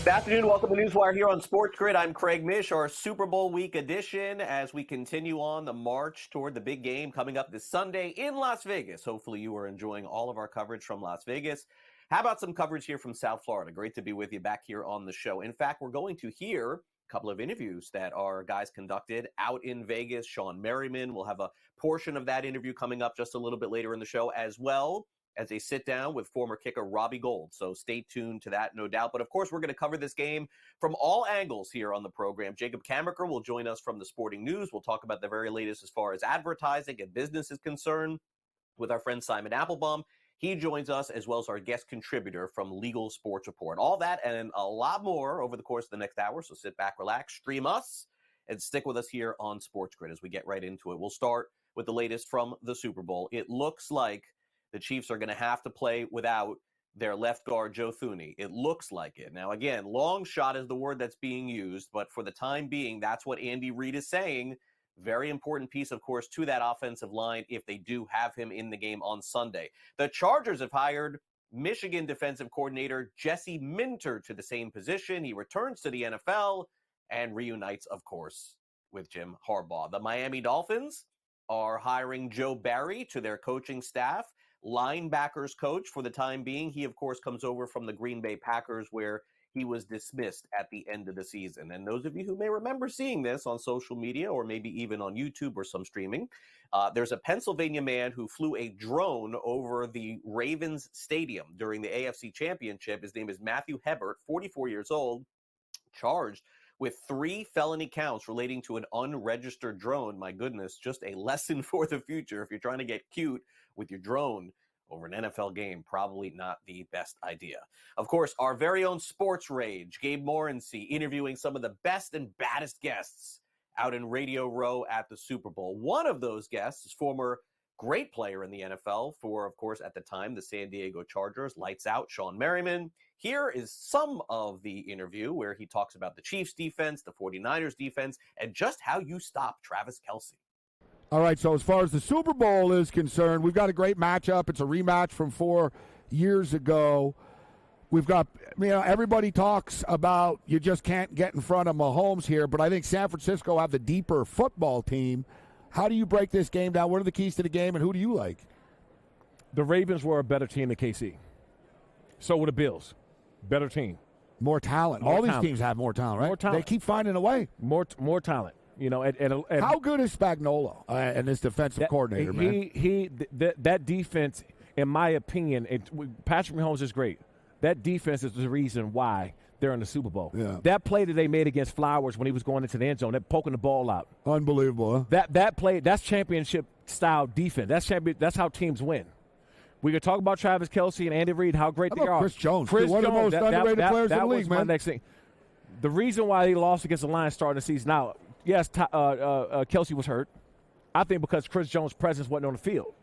Good afternoon. Welcome to NewsWire here on SportsGrid. I'm Craig Mish, our Super Bowl week edition, as we continue on the march toward the big game coming up this Sunday in Las Vegas. Hopefully you are enjoying all of our coverage from Las Vegas. How about some coverage here from South Florida? Great to be with you back here on the show. In fact, we're going to hear a couple of interviews that our guys conducted out in Vegas. Sean Merriman will have a portion of that interview coming up just a little bit later in the show, as well as they sit down with former kicker Robbie Gould. So stay tuned to that, no doubt. But of course, we're going to cover this game from all angles here on the program. Jacob Camenker will join us from the Sporting News. We'll talk about the very latest as far as advertising and business is concerned with our friend Simon Applebaum. He joins us, as well as our guest contributor from Legal Sports Report. All that and a lot more over the course of the next hour. So sit back, relax, stream us, and stick with us here on SportsGrid as we get right into it. We'll start with the latest from the Super Bowl. It looks like the Chiefs are going to have to play without their left guard, Joe Thuney. It looks like it. Now, again, long shot is the word that's being used, but for the time being, that's what Andy Reid is saying. Very important piece, of course, to that offensive line if they do have him in the game on Sunday. The Chargers have hired Michigan defensive coordinator Jesse Minter to the same position. He returns to the NFL and reunites, of course, with Jim Harbaugh. The Miami Dolphins are hiring Joe Barry to their coaching staff. Linebackers coach for the time being. He, of course, comes over from the Green Bay Packers, where he was dismissed at the end of the season. And those of you who may remember seeing this on social media or maybe even on YouTube or some streaming, there's a Pennsylvania man who flew a drone over the Ravens stadium during the AFC Championship. His name is Matthew Hebert, 44 years old, charged with 3 felony counts relating to an unregistered drone. My goodness, just a lesson for the future. If you're trying to get cute with your drone over an NFL game, probably not the best idea. Of course, our very own sports rage, Gabe Morency, interviewing some of the best and baddest guests out in Radio Row at the Super Bowl. One of those guests is former great player in the NFL for, of course, at the time, the San Diego Chargers, lights out, Sean Merriman. Here is some of the interview where he talks about the Chiefs defense, the 49ers defense, and just how you stop Travis Kelce. All right, so as far as the Super Bowl is concerned, we've got a great matchup. It's a rematch from 4 years ago. We've got, everybody talks about you just can't get in front of Mahomes here, but I think San Francisco have the deeper football team. How do you break this game down? What are the keys to the game, and who do you like? The Ravens were a better team than KC. So were the Bills. Better team. More talent. All these teams have more talent, right? More talent. They keep finding a way. More talent. How good is Spagnuolo and this defensive coordinator, man? That defense, in my opinion, Patrick Mahomes is great. That defense is the reason why they're in the Super Bowl. Yeah. That play that they made against Flowers when he was going into the end zone, that poking the ball out. Unbelievable, huh? That play, that's championship-style defense. That's how teams win. We could talk about Travis Kelce and Andy Reid, how great they are. Chris Jones, one of the most underrated players in the league, man. My next thing. The reason why they lost against the Lions starting the season out, yes, Kelce was hurt. I think because Chris Jones' presence wasn't on the field.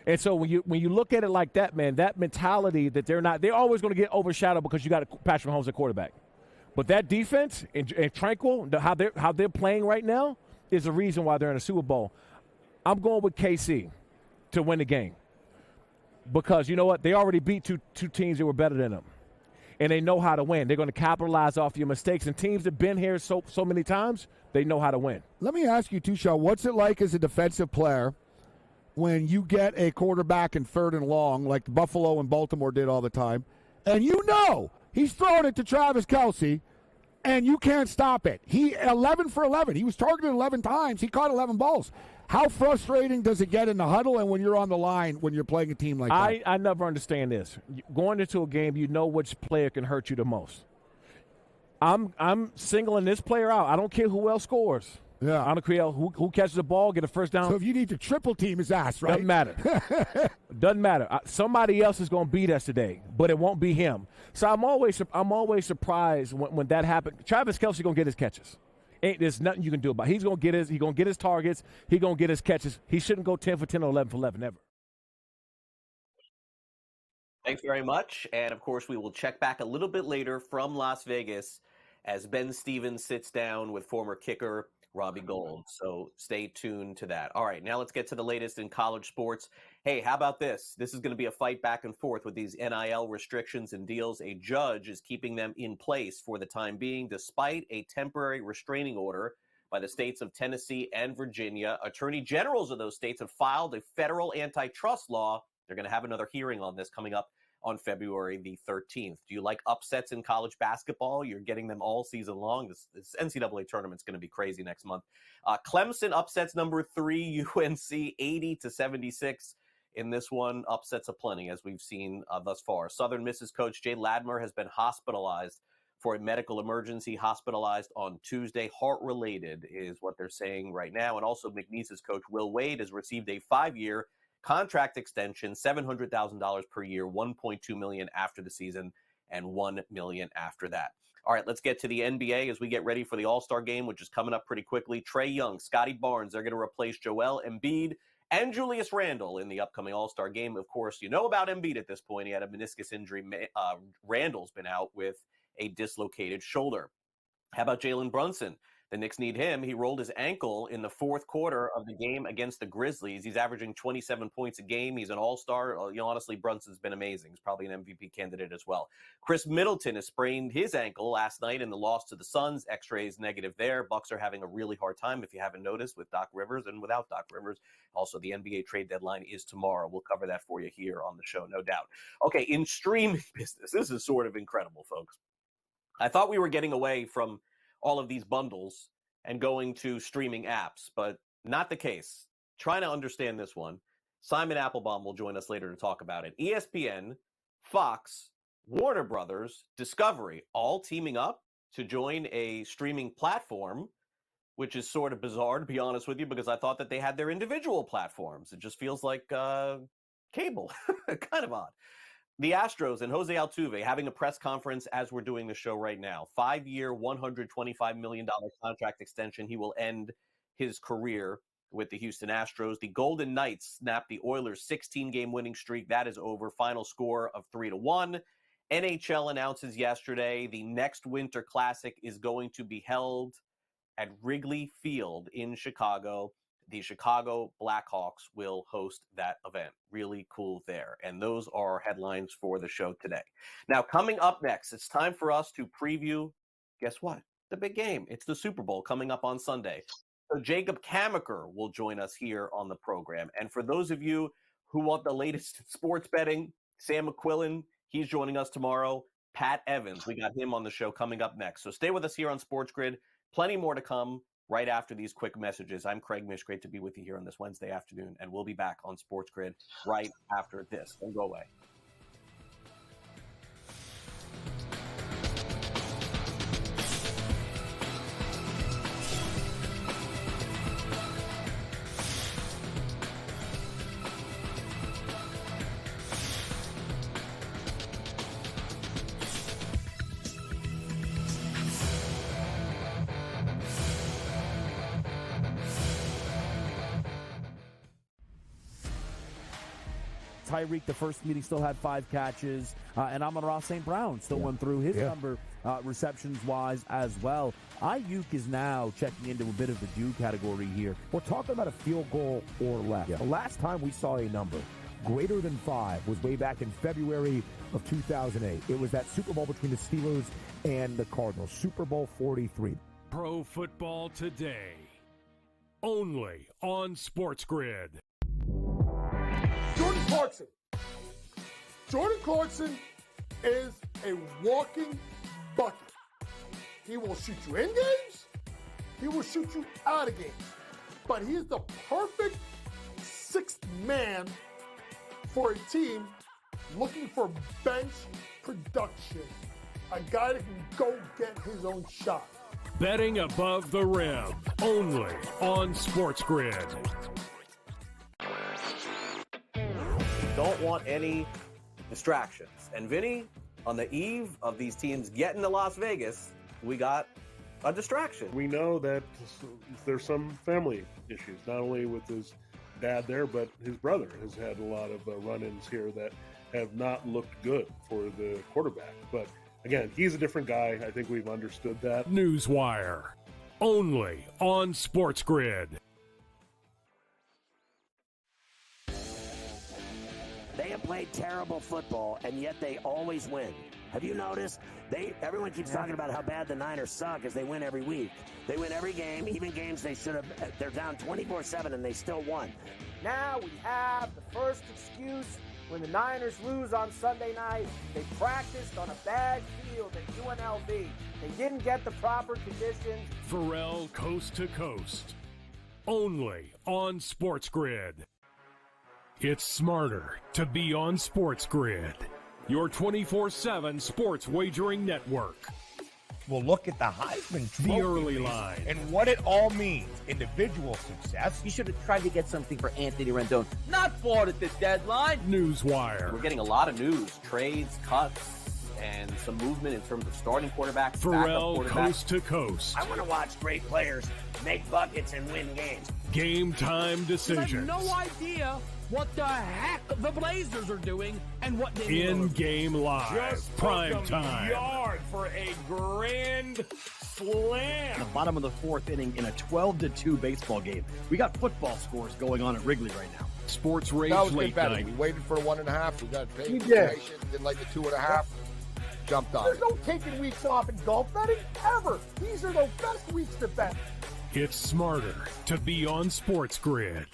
And so when you look at it like that, man, that mentality that they're always going to get overshadowed because you got Patrick Mahomes at quarterback. But that defense and Tranquil, how they're playing right now is the reason why they're in the Super Bowl. I'm going with KC to win the game. Because you know what? They already beat two teams that were better than them. And they know how to win. They're going to capitalize off your mistakes. And teams that have been here so many times, they know how to win. Let me ask you, Tusha, what's it like as a defensive player when you get a quarterback in 3rd and long, like Buffalo and Baltimore did all the time, and you know he's throwing it to Travis Kelce, and you can't stop it? He 11 for 11. He was targeted 11 times. He caught 11 balls. How frustrating does it get in the huddle and when you're on the line when you're playing a team like that? I never understand this. Going into a game, you know which player can hurt you the most. I'm singling this player out. I don't care who else scores. Yeah. I don't care who catches the ball, get a first down. So if you need to triple team his ass, right? Doesn't matter. Doesn't matter. Somebody else is going to beat us today, but it won't be him. So I'm always surprised when that happens. Travis Kelce going to get his catches. There's nothing you can do about it. He's going to get his targets. He's going to get his catches. He shouldn't go 10 for 10 or 11 for 11 ever. Thanks very much. And, of course, we will check back a little bit later from Las Vegas as Ben Stevens sits down with former kicker Robbie Gold. So stay tuned to that. All right, now let's get to the latest in college sports. Hey, how about this? This is going to be a fight back and forth with these NIL restrictions and deals. A judge is keeping them in place for the time being, despite a temporary restraining order by the states of Tennessee and Virginia. Attorney generals of those states have filed a federal antitrust law. They're going to have another hearing on this coming up on February the 13th. Do you like upsets in college basketball? You're getting them all season long. This NCAA tournament's going to be crazy next month. Clemson upsets number 3 UNC 80-76. In this one, upsets aplenty, as we've seen thus far. Southern Miss's coach Jay Ladmer has been hospitalized for a medical emergency, hospitalized on Tuesday. Heart-related is what they're saying right now. And also McNeese's coach Will Wade has received a 5-year contract extension, $700,000 per year, $1.2 million after the season, and $1 million after that. All right, let's get to the NBA as we get ready for the All-Star game, which is coming up pretty quickly. Trae Young, Scotty Barnes, they're going to replace Joel Embiid and Julius Randle in the upcoming All-Star game. Of course, you know about Embiid at this point. He had a meniscus injury. Randle's been out with a dislocated shoulder. How about Jalen Brunson? The Knicks need him. He rolled his ankle in the fourth quarter of the game against the Grizzlies. He's averaging 27 points a game. He's an all-star. Honestly, Brunson's been amazing. He's probably an MVP candidate as well. Chris Middleton has sprained his ankle last night in the loss to the Suns. X-rays negative there. Bucks are having a really hard time, if you haven't noticed, with Doc Rivers and without Doc Rivers. Also, the NBA trade deadline is tomorrow. We'll cover that for you here on the show, no doubt. Okay, in streaming business, this is sort of incredible, folks. I thought we were getting away from all of these bundles and going to streaming apps, but not the case. Trying to understand this one. Simon Applebaum will join us later to talk about it. ESPN, Fox, Warner Brothers, Discovery, all teaming up to join a streaming platform, which is sort of bizarre, to be honest with you, because I thought that they had their individual platforms. It just feels like cable. Kind of odd. The Astros and Jose Altuve having a press conference as we're doing the show right now. 5-year, $125 million contract extension. He will end his career with the Houston Astros. The Golden Knights snapped the Oilers' 16-game winning streak. That is over. Final score of 3-1. NHL announces yesterday the next Winter Classic is going to be held at Wrigley Field in Chicago. The Chicago Blackhawks will host that event. Really cool there. And those are headlines for the show today. Now, coming up next, it's time for us to preview, guess what? The big game. It's the Super Bowl coming up on Sunday. So Jacob Camenker will join us here on the program. And for those of you who want the latest in sports betting, Sam McQuillan, he's joining us tomorrow. Pat Evans, we got him on the show coming up next. So stay with us here on SportsGrid. Plenty more to come right after these quick messages. I'm Craig Mish. Great to be with you here on this Wednesday afternoon, and we'll be back on SportsGrid right after this. Don't go away. Tyreek, the first meeting, still had 5 catches. And Amon-Ra St. Brown still went through his number receptions-wise as well. Ayuk is now checking into a bit of the do category here. We're talking about a field goal or less. The last time we saw a number greater than 5 was way back in February of 2008. It was that Super Bowl between the Steelers and the Cardinals, Super Bowl 43. Pro Football Today, only on SportsGrid. Jordan Clarkson. Jordan Clarkson is a walking bucket. He will shoot you in games. He will shoot you out of games. But he is the perfect sixth man for a team looking for bench production. A guy that can go get his own shot. Betting above the rim, only on SportsGrid. Don't want any distractions. And Vinny, on the eve of these teams getting to Las Vegas, we got a distraction. We know that there's some family issues, not only with his dad there, but his brother has had a lot of run-ins here that have not looked good for the quarterback. But again, he's a different guy. I think we've understood that. NewsWire. only on SportsGrid. They have played terrible football, and yet they always win. Have you noticed? Everyone keeps talking about how bad the Niners suck as they win every week. They win every game, even games they should have. They're down 24-7, and they still won. Now we have the first excuse when the Niners lose on Sunday night. They practiced on a bad field at UNLV. They didn't get the proper conditions. Pharrell Coast to Coast, only on SportsGrid. It's smarter to be on SportsGrid, your 24/7 sports wagering network. Well, look at the Heisman Trophy. The early line. And what it all means. Individual success. You should have tried to get something for Anthony Rendon. Not bought at the deadline. NewsWire. We're getting a lot of news, trades, cuts, and some movement in terms of starting quarterbacks, Pharrell Coast to Coast. I want to watch great players make buckets and win games. Game time decisions. I have no idea what the heck the Blazers are doing and what they in-game live, Just prime time. Yard for a grand slam. The bottom of the fourth inning in a 12-2 baseball game. We got football scores going on at Wrigley right now. Sports Rage that was late night. We waited for 1.5. We got paid did. information. Didn't like the 2.5. Jumped on. There's no taking weeks off in golf betting ever. These are the best weeks to bet. It's smarter to be on SportsGrid.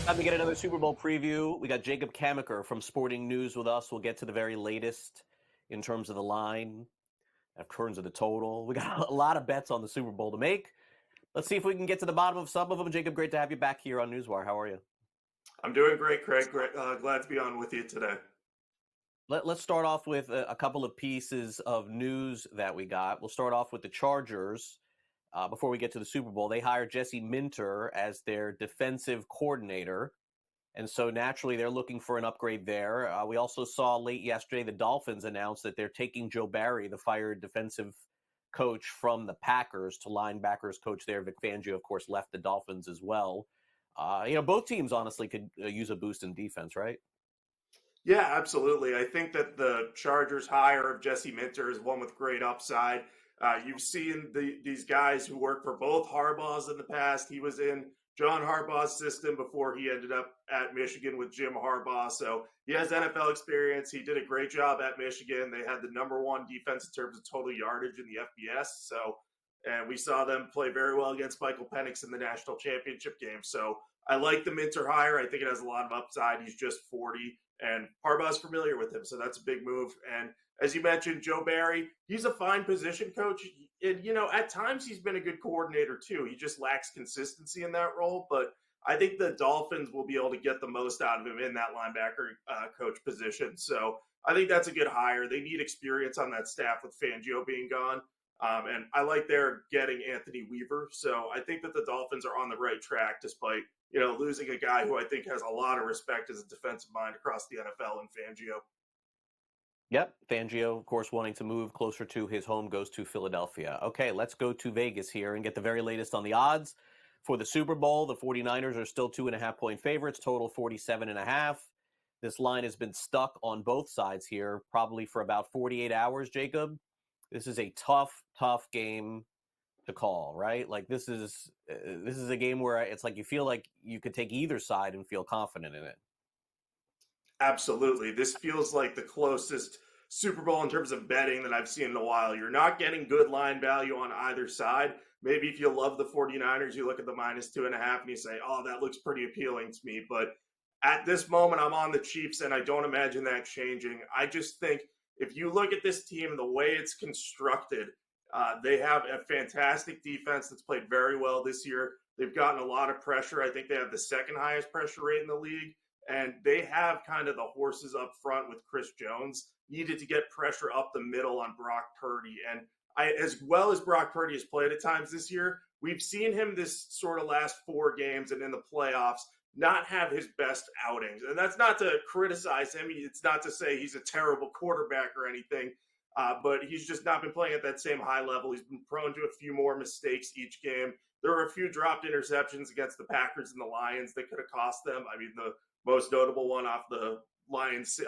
Time to get another Super Bowl preview. We got Jacob Camenker from Sporting News with us. We'll get to the very latest in terms of the line, in terms of the total. We got a lot of bets on the Super Bowl to make. Let's see if we can get to the bottom of some of them. Jacob, great to have you back here on NewsWire. How are you? I'm doing great, Craig. Glad to be on with you today. Let's start off with a couple of pieces of news that we got. We'll start off with the Chargers. Before we get to the Super Bowl, they hired Jesse Minter as their defensive coordinator. And so naturally, they're looking for an upgrade there. We also saw late yesterday the Dolphins announced that they're taking Joe Barry, the fired defensive coach from the Packers, to linebackers coach there. Vic Fangio, of course, left the Dolphins as well. Both teams honestly could use a boost in defense, right? Yeah, absolutely. I think that the Chargers hire of Jesse Minter is one with great upside. You've seen these guys who worked for both Harbaughs in the past. He was in John Harbaugh's system before he ended up at Michigan with Jim Harbaugh. So he has NFL experience. He did a great job at Michigan. They had the #1 defense in terms of total yardage in the FBS. And we saw them play very well against Michael Penix in the national championship game. So I like the Minter hire. I think it has a lot of upside. He's just 40, and Harbaugh's familiar with him. So that's a big move. And as you mentioned, Joe Barry, he's a fine position coach. And, at times he's been a good coordinator too. He just lacks consistency in that role. But I think the Dolphins will be able to get the most out of him in that linebacker coach position. So I think that's a good hire. They need experience on that staff with Fangio being gone. And I like they're getting Anthony Weaver. So I think that the Dolphins are on the right track despite, losing a guy who I think has a lot of respect as a defensive mind across the NFL in Fangio. Yep. Fangio, of course, wanting to move closer to his home, goes to Philadelphia. Okay, let's go to Vegas here and get the very latest on the odds for the Super Bowl. The 49ers are still 2.5-point favorites, total 47.5. This line has been stuck on both sides here probably for about 48 hours, Jacob. This is a tough game to call, right? Like this is a game where it's like you feel like you could take either side and feel confident in it. Absolutely. This feels like the closest Super Bowl in terms of betting that I've seen in a while. You're not getting good line value on either side. Maybe if you love the 49ers, you look at the -2.5 and you say, oh, that looks pretty appealing to me. But at this moment, I'm on the Chiefs, and I don't imagine that changing. I just think if you look at this team and the way it's constructed, they have a fantastic defense that's played very well this year. They've gotten a lot of pressure. I think they have the second highest pressure rate in the league. And they have kind of the horses up front with Chris Jones, needed to get pressure up the middle on Brock Purdy. And as well as Brock Purdy has played at times this year, we've seen him this sort of last 4 games and in the playoffs not have his best outings. And that's not to criticize him. It's not to say he's a terrible quarterback or anything, but he's just not been playing at that same high level. He's been prone to a few more mistakes each game. There were a few dropped interceptions against the Packers and the Lions that could have cost them. I mean, the most notable one off the Lions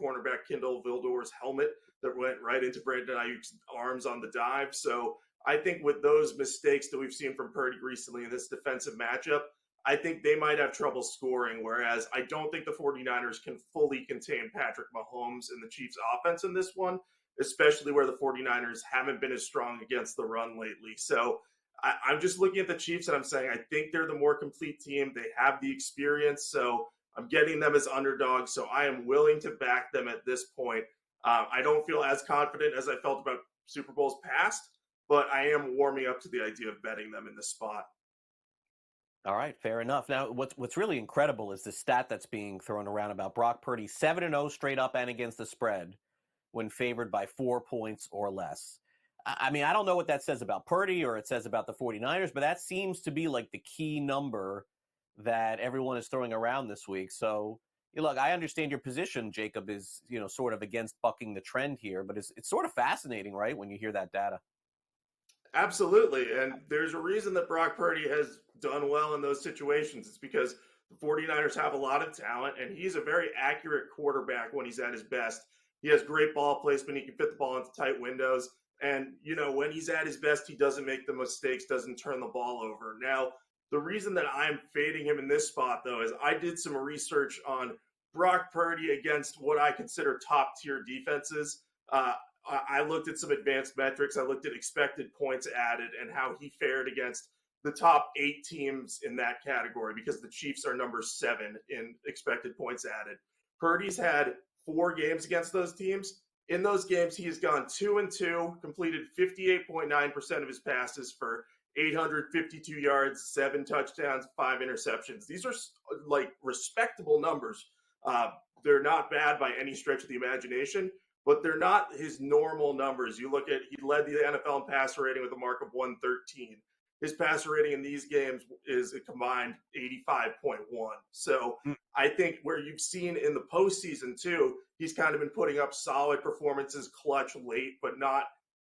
cornerback Kindle Vildor's helmet that went right into Brandon Ayuk's arms on the dive. So I think with those mistakes that we've seen from Purdy recently in this defensive matchup, I think they might have trouble scoring, whereas I don't think the 49ers can fully contain Patrick Mahomes and the Chiefs' offense in this one, especially where the 49ers haven't been as strong against the run lately. So I'm just looking at the Chiefs and I'm saying I think they're the more complete team. They have the experience, so I'm getting them as underdogs, so I am willing to back them at this point. I don't feel as confident as I felt about Super Bowls past, but I am warming up to the idea of betting them in this spot. All right, fair enough. Now, what's really incredible is the stat that's being thrown around about Brock Purdy, 7-0 straight up and against the spread when favored by 4 points or less. I mean, I don't know what that says about Purdy or it says about the 49ers, but that seems to be like the key number that everyone is throwing around this week. So, look, I understand your position, Jacob, is, sort of against bucking the trend here, but it's sort of fascinating, right, when you hear that data. Absolutely. And there's a reason that Brock Purdy has done well in those situations. It's because the 49ers have a lot of talent, and he's a very accurate quarterback when he's at his best. He has great ball placement. He can fit the ball into tight windows. And, when he's at his best, he doesn't make the mistakes, doesn't turn the ball over. Now, the reason that I'm fading him in this spot, though, is I did some research on Brock Purdy against what I consider top-tier defenses. I looked at some advanced metrics. I looked at expected points added and how he fared against the top 8 teams in that category because the Chiefs are number 7 in expected points added. Purdy's had 4 games against those teams. In those games, he has gone 2-2, completed 58.9% of his passes for 852 yards, 7 touchdowns, 5 interceptions. These are like respectable numbers. They're not bad by any stretch of the imagination, but they're not his normal numbers. You look at, he led the NFL in passer rating with a mark of 113. His passer rating in these games is a combined 85.1. So I think where you've seen in the postseason too, he's kind of been putting up solid performances, clutch late, but not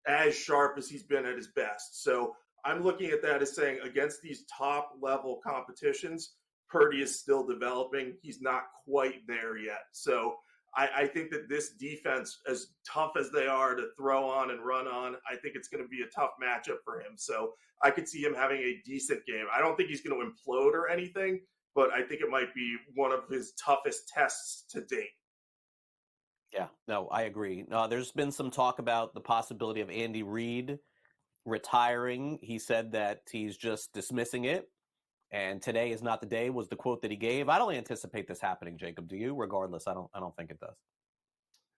as sharp as he's been at his best. So I'm looking at that as saying against these top level competitions, Purdy is still developing. He's not quite there yet. So I think that this defense, as tough as they are to throw on and run on, I think it's going to be a tough matchup for him. So I could see him having a decent game. I don't think he's going to implode or anything, but I think it might be one of his toughest tests to date. Yeah, no, I agree. There's been some talk about the possibility of Andy Reid retiring. He said that he's just dismissing it. And today is not the day was the quote that he gave. I don't anticipate this happening, Jacob. Do you? Regardless, I don't think it does.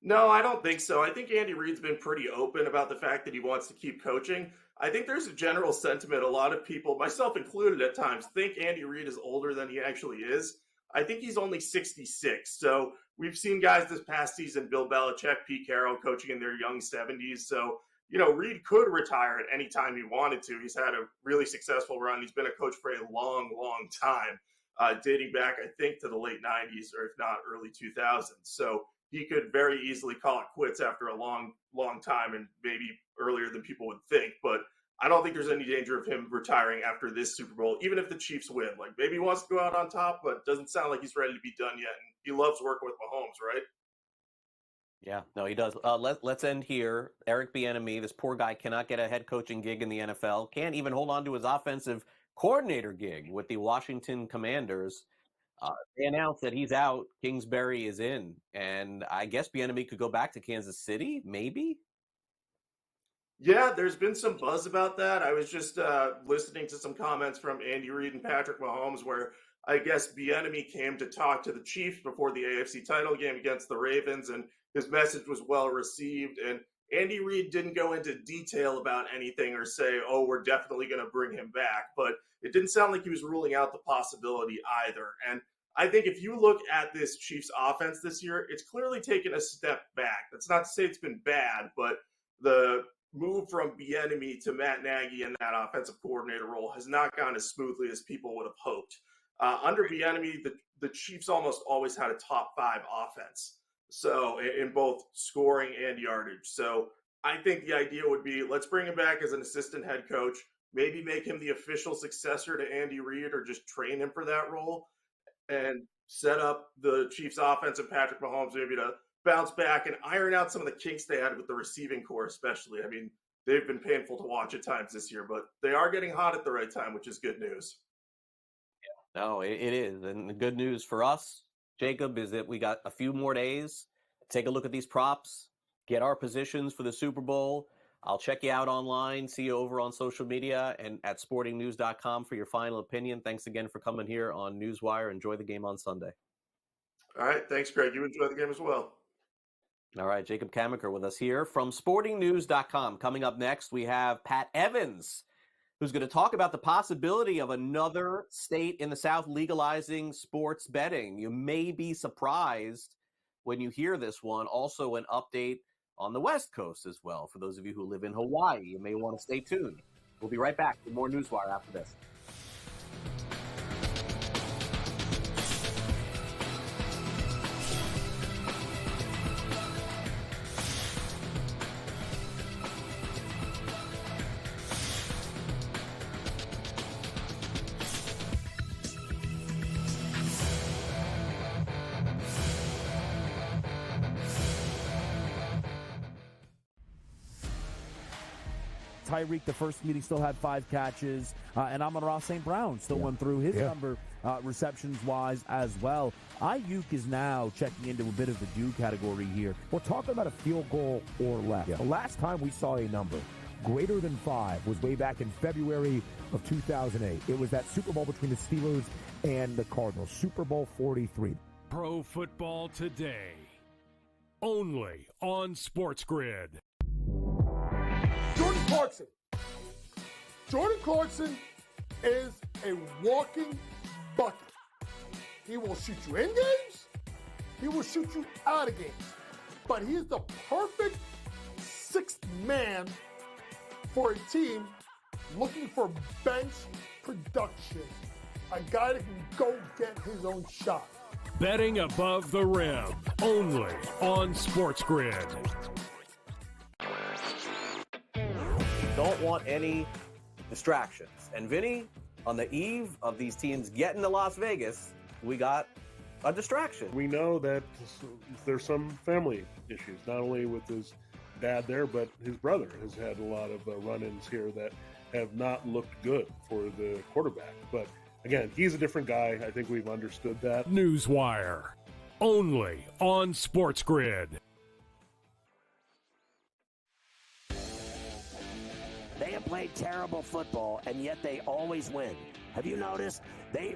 No, I don't think so. I think Andy Reid's been pretty open about the fact that he wants to keep coaching. I think there's a general sentiment. A lot of people, myself included at times, think Andy Reid is older than he actually is. I think he's only 66. So we've seen guys this past season, Bill Belichick, Pete Carroll, coaching in their young 70s. So, Reid could retire at any time he wanted to. He's had a really successful run. He's been a coach for a long, long time, dating back, I think, to the late 90s or if not early 2000s. So he could very easily call it quits after a long, long time and maybe earlier than people would think. But I don't think there's any danger of him retiring after this Super Bowl, even if the Chiefs win. Like maybe he wants to go out on top, but doesn't sound like he's ready to be done yet. And he loves working with Mahomes, right? Yeah, no, he does. Let's end here. Eric Bieniemy, this poor guy cannot get a head coaching gig in the NFL. Can't even hold on to his offensive coordinator gig with the Washington Commanders. They announced that he's out. Kingsbury is in. And I guess Bieniemy could go back to Kansas City, maybe? Yeah, there's been some buzz about that. I was just listening to some comments from Andy Reid and Patrick Mahomes where I guess Bieniemy came to talk to the Chiefs before the AFC title game against the Ravens, and his message was well received. And Andy Reid didn't go into detail about anything or say, oh, we're definitely going to bring him back. But it didn't sound like he was ruling out the possibility either. And I think if you look at this Chiefs offense this year, it's clearly taken a step back. That's not to say it's been bad, but the move from Bieniemy to Matt Nagy in that offensive coordinator role has not gone as smoothly as people would have hoped. Under Bieniemy, the Chiefs almost always had a top 5 offense, so in both scoring and yardage. So I think the idea would be, let's bring him back as an assistant head coach, maybe make him the official successor to Andy Reid or just train him for that role, and set up the Chiefs offense and Patrick Mahomes maybe to bounce back and iron out some of the kinks they had with the receiving core especially. I mean, they've been painful to watch at times this year, but they are getting hot at the right time, which is good news. No, it is. And the good news for us, Jacob, is that we got a few more days. Take a look at these props, get our positions for the Super Bowl. I'll check you out online, see you over on social media and at sportingnews.com for your final opinion. Thanks again for coming here on NewsWire. Enjoy the game on Sunday. All right. Thanks, Greg. You enjoy the game as well. All right. Jacob Camenker with us here from sportingnews.com. Coming up next, we have Pat Evans, who's going to talk about the possibility of another state in the South legalizing sports betting. You may be surprised when you hear this one. Also, an update on the West Coast as well. For those of you who live in Hawaii, you may want to stay tuned. We'll be right back with more NewsWire after this. Tyreek, the first meeting, still had 5 catches. And Amon-Ra St. Brown still went through his number receptions-wise as well. Ayuk is now checking into a bit of the do category here. We're talking about a field goal or less. The last time we saw a number greater than 5 was way back in February of 2008. It was that Super Bowl between the Steelers and the Cardinals, Super Bowl 43. Pro Football Today, only on SportsGrid. Jordan Clarkson. Jordan Clarkson is a walking bucket. He will shoot you in games. He will shoot you out of games. But he is the perfect 6th man for a team looking for bench production. A guy that can go get his own shot. Betting above the rim, only on SportsGrid. Don't want any distractions. And Vinny, on the eve of these teams getting to Las Vegas, we got a distraction. We know that there's some family issues, not only with his dad there, but his brother has had a lot of run-ins here that have not looked good for the quarterback. But again, he's a different guy. I think we've understood that. NewsWire, only on SportsGrid. They have played terrible football, and yet they always win. Have you noticed?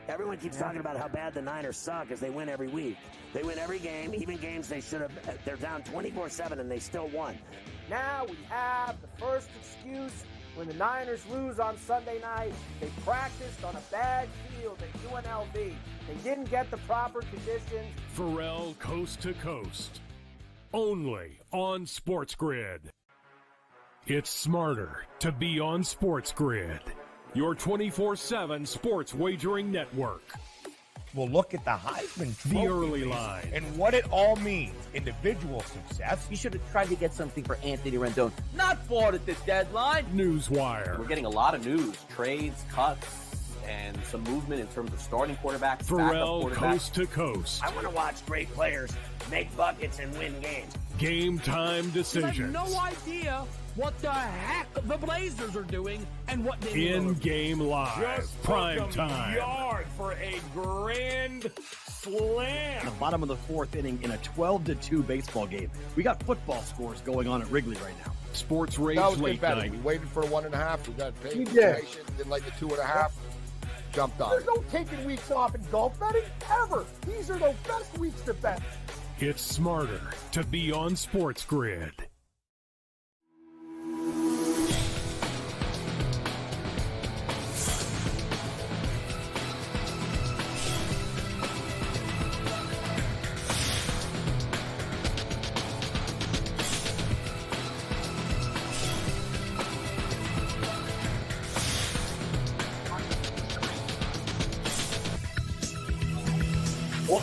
Everyone keeps talking about how bad the Niners suck as they win every week. They win every game, even games they should have. They're down 24-7, and they still won. Now we have the first excuse when the Niners lose on Sunday night. They practiced on a bad field at UNLV. They didn't get the proper conditions. Pharrell Coast to Coast, only on SportsGrid. It's smarter to be on SportsGrid, your 24/7 sports wagering network. We'll look at the Heisman Trophy The early line and what it all means. Individual success. You should have tried to get something for Anthony Rendon. Not bought at the deadline. NewsWire. We're getting a lot of news, trades, cuts, and some movement in terms of starting quarterbacks, Pharrell backup quarterbacks. Coast to Coast. I want to watch great players make buckets and win games. Game time You decisions. have no idea what the heck the Blazers are doing and what they In-game live. Just Prime took 'em time. yard for a grand slam. The bottom of the 4th inning in a 12-2 baseball game. We got football scores going on at Wrigley right now. Sports Rage That was Late good Night. betting. We waited for 1.5. We got paid. We did. Didn't like the 2.5. Jumped on There's it. no taking weeks off in golf betting ever. These are the best weeks to bet. It's smarter to be on SportsGrid.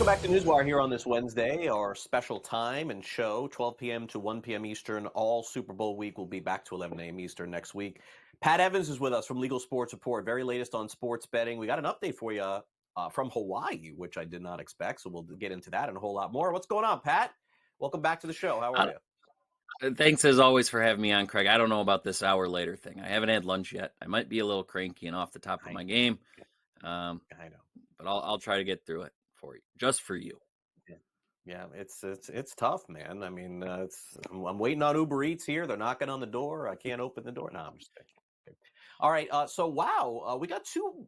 back to NewsWire here on this Wednesday, our special time and show, 12 p.m. to 1 p.m. Eastern. All Super Bowl week will be back to 11 a.m. Eastern next week. Pat Evans is with us from Legal Sports Report, very latest on sports betting. We got an update for you from Hawaii, which I did not expect, so we'll get into that and a whole lot more. What's going on, Pat? Welcome back to the show. How are you? Thanks as always for having me on, Craig. I don't know about this hour later thing. I haven't had lunch yet. I might be a little cranky and off the top of my game. I know, but I'll try to get through it for you, just for you. Yeah, it's tough, man. I mean, I'm waiting on Uber Eats here. They're knocking on the door. I can't open the door. No, I'm just kidding. Okay. All right. So wow, we got two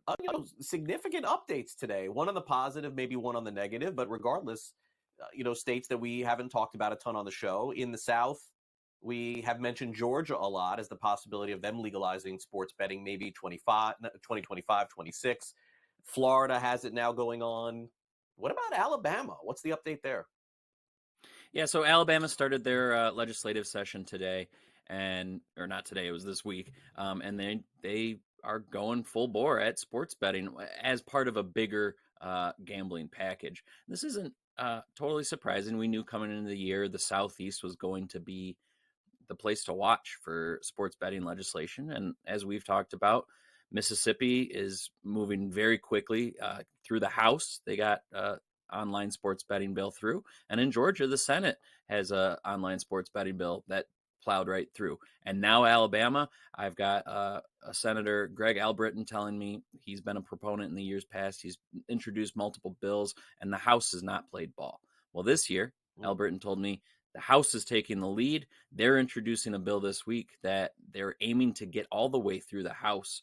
significant updates today. One on the positive, maybe one on the negative. But regardless, states that we haven't talked about a ton on the show. In the South, we have mentioned Georgia a lot as the possibility of them legalizing sports betting, maybe 2025, 26. Florida has it now going on. What about Alabama? What's the update there? Yeah, so Alabama started their legislative session today, or not today, it was this week, and they are going full bore at sports betting as part of a bigger gambling package. This isn't totally surprising. We knew coming into the year the Southeast was going to be the place to watch for sports betting legislation, and as we've talked about, Mississippi is moving very quickly through the House. They got online sports betting bill through. And in Georgia, the Senate has a online sports betting bill that plowed right through. And now Alabama, I've got a Senator Greg Albritton telling me he's been a proponent in the years past. He's introduced multiple bills, and the House has not played ball. Well, this year, Albritton told me the House is taking the lead. They're introducing a bill this week that they're aiming to get all the way through the House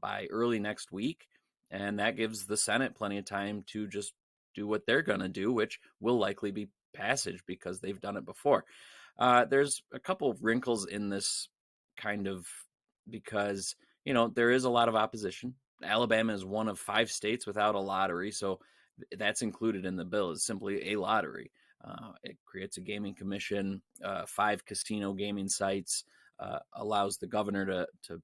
by early next week, and that gives the Senate plenty of time to just do what they're going to do, which will likely be passage because they've done it before. There's a couple of wrinkles in this because, there is a lot of opposition. Alabama is one of 5 states without a lottery, so that's included in the bill. It's simply a lottery. It creates a gaming commission, 5 casino gaming sites, allows the governor to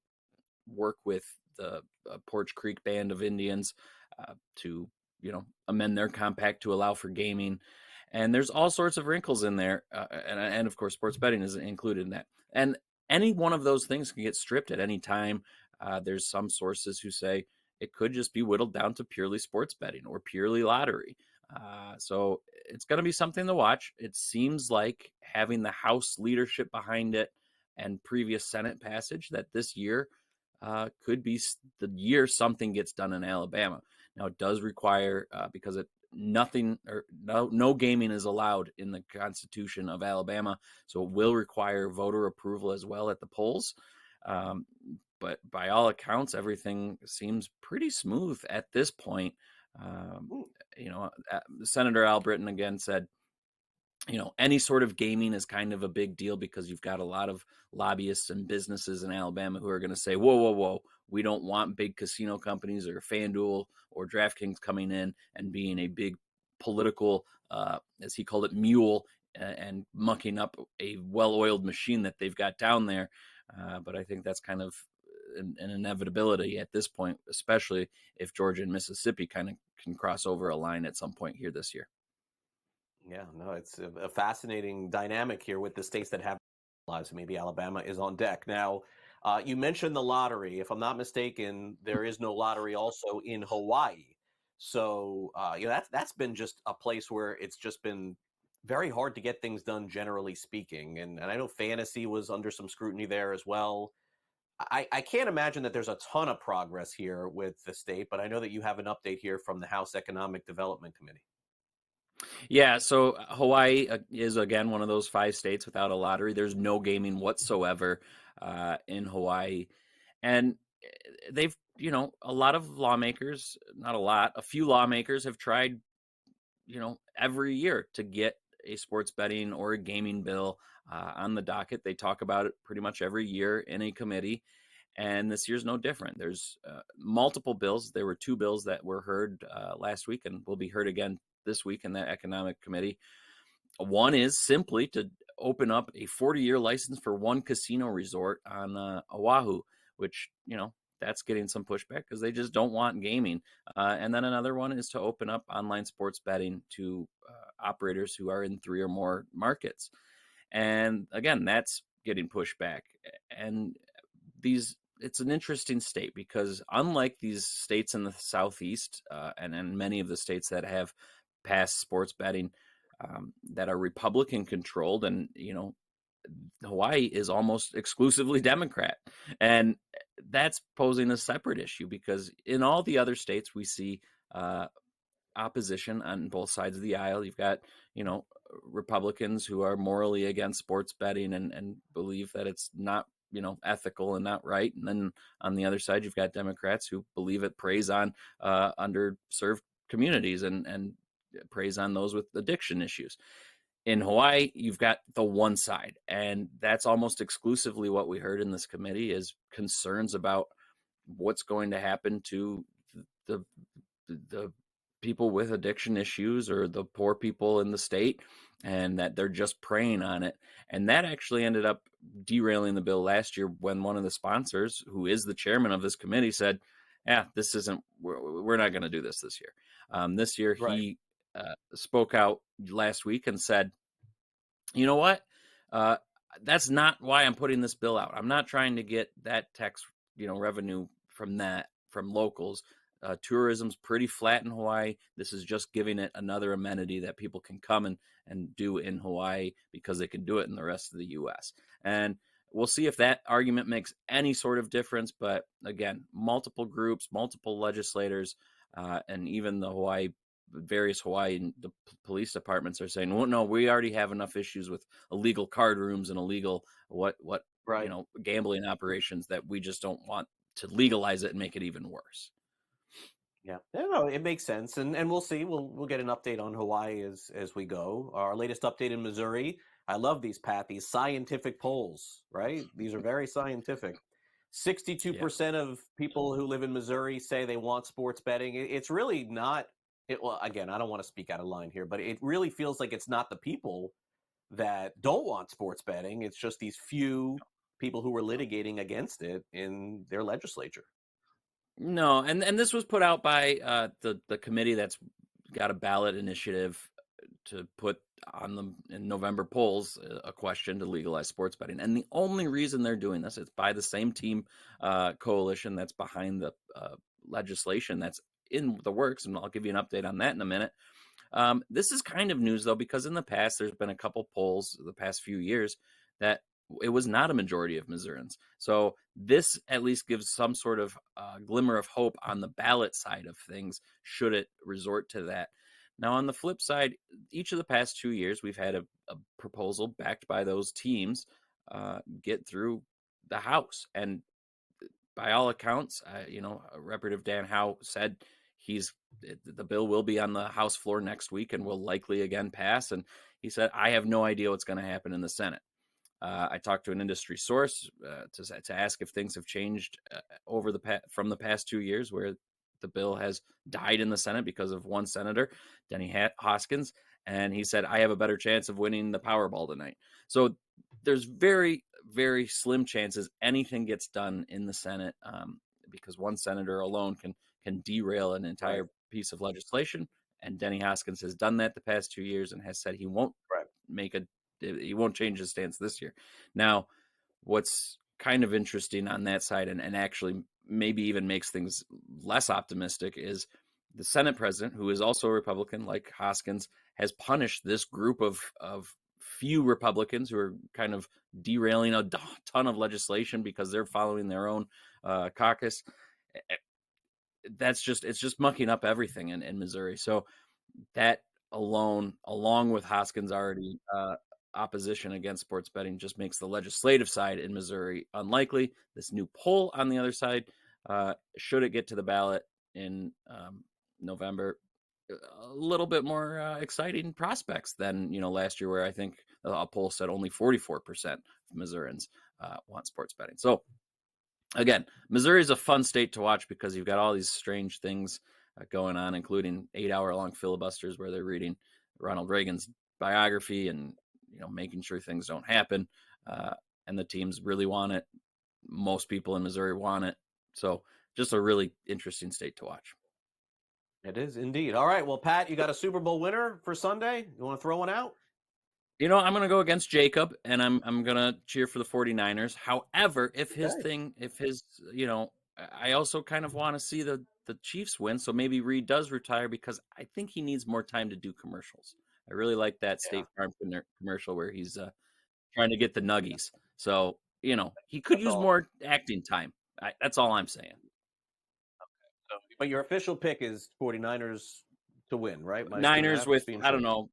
work with the Porch Creek Band of Indians to, amend their compact to allow for gaming. And there's all sorts of wrinkles in there. And of course, sports betting is included in that. And any one of those things can get stripped at any time. There's some sources who say it could just be whittled down to purely sports betting or purely lottery. So it's going to be something to watch. It seems like having the House leadership behind it and previous Senate passage that this year could be the year something gets done in Alabama. Now it does require because no gaming is allowed in the Constitution of Alabama, so it will require voter approval as well at the polls. But by all accounts, everything seems pretty smooth at this point. Senator Albritton again said, any sort of gaming is kind of a big deal because you've got a lot of lobbyists and businesses in Alabama who are going to say, whoa, we don't want big casino companies or FanDuel or DraftKings coming in and being a big political, as he called it, mule and mucking up a well-oiled machine that they've got down there. But I think that's kind of an inevitability at this point, especially if Georgia and Mississippi kind of can cross over a line at some point here this year. Yeah, no, it's a fascinating dynamic here with the states that have lives. Maybe Alabama is on deck. Now, you mentioned the lottery. If I'm not mistaken, there is no lottery also in Hawaii. So, that's been just a place where it's just been very hard to get things done, generally speaking. And I know fantasy was under some scrutiny there as well. I can't imagine that there's a ton of progress here with the state, but I know that you have an update here from the House Economic Development Committee. Yeah, so Hawaii is, again, one of those 5 states without a lottery. There's no gaming whatsoever in Hawaii. And they've, a lot of lawmakers, not a lot, a few lawmakers have tried, every year to get a sports betting or a gaming bill on the docket. They talk about it pretty much every year in a committee. And this year's no different. There's multiple bills. There were 2 bills that were heard last week and will be heard again this week in that economic committee. One is simply to open up a 40-year license for one casino resort on Oahu, which, that's getting some pushback because they just don't want gaming. And then another one is to open up online sports betting to operators who are in 3 or more markets. And again, that's getting pushback. And it's an interesting state because unlike these states in the Southeast and many of the states that have passed sports betting that are Republican controlled, and Hawaii is almost exclusively Democrat, and that's posing a separate issue because in all the other states we see opposition on both sides of the aisle. You've got Republicans who are morally against sports betting and believe that it's not ethical and not right, and then on the other side you've got Democrats who believe it preys on underserved communities and preys on those with addiction issues. In Hawaii, you've got the one side, and that's almost exclusively what we heard in this committee is concerns about what's going to happen to the people with addiction issues or the poor people in the state, and that they're just preying on it. And that actually ended up derailing the bill last year when one of the sponsors, who is the chairman of this committee, said, this isn't, we're not going to do this year. This year, right. He spoke out last week and said, you know what? That's not why I'm putting this bill out. I'm not trying to get that tax, revenue from locals. Tourism's pretty flat in Hawaii. This is just giving it another amenity that people can come and do in Hawaii because they can do it in the rest of the U.S. And we'll see if that argument makes any sort of difference. But again, multiple groups, multiple legislators, and even the various Hawaii police departments are saying, well, no, we already have enough issues with illegal card rooms and illegal right. Gambling operations that we just don't want to legalize it and make it even worse. Yeah, no, it makes sense, and we'll see. We'll get an update on Hawaii as we go. Our latest update in Missouri. I love these, Pat. These scientific polls, right? These are very scientific. 62% of people who live in Missouri say they want sports betting. It's really not. Well, again, I don't want to speak out of line here, but it really feels like it's not the people that don't want sports betting. It's just these few people who were litigating against it in their legislature. No, and this was put out by the committee that's got a ballot initiative to put on them in November polls a question to legalize sports betting. And the only reason they're doing this is by the same team coalition that's behind the legislation that's in the works, and I'll give you an update on that in a minute. This is kind of news, though, because in the past, there's been a couple polls the past few years that it was not a majority of Missourians. So this at least gives some sort of glimmer of hope on the ballot side of things, should it resort to that. Now, on the flip side, each of the past 2 years, we've had a proposal backed by those teams get through the House. And by all accounts, Representative Dan Howe said the bill will be on the House floor next week and will likely again pass. And he said, I have no idea what's going to happen in the Senate. I talked to an industry source to ask if things have changed from the past 2 years, where the bill has died in the Senate because of one senator, Denny Hoskins, and he said, I have a better chance of winning the Powerball tonight. So there's very, very slim chances anything gets done in the Senate because one senator alone can derail an entire piece of legislation. And Denny Hoskins has done that the past 2 years and has said he won't he won't change his stance this year. Now, what's kind of interesting on that side and actually maybe even makes things less optimistic is the Senate president, who is also a Republican like Hoskins, has punished this group of few Republicans who are kind of derailing a ton of legislation because they're following their own caucus. It's just mucking up everything in Missouri. So that alone, along with Hoskins' already opposition against sports betting, just makes the legislative side in Missouri unlikely. This new poll on the other side, should it get to the ballot in November, a little bit more exciting prospects than last year, where I think a poll said only 44% of Missourians want sports betting. So again, Missouri is a fun state to watch because you've got all these strange things going on, including 8-hour-long filibusters where they're reading Ronald Reagan's biography and making sure things don't happen. And the teams really want it. Most people in Missouri want it. So just a really interesting state to watch. It is indeed. All right. Well, Pat, you got a Super Bowl winner for Sunday. You want to throw one out? I'm going to go against Jacob, and I'm going to cheer for the 49ers. However, if I also kind of want to see the Chiefs win, so maybe Reed does retire because I think he needs more time to do commercials. I really like that State Farm commercial where he's trying to get the nuggies. So, he could use more acting time. That's all I'm saying. But your official pick is 49ers to win, right? Niners with, I don't know,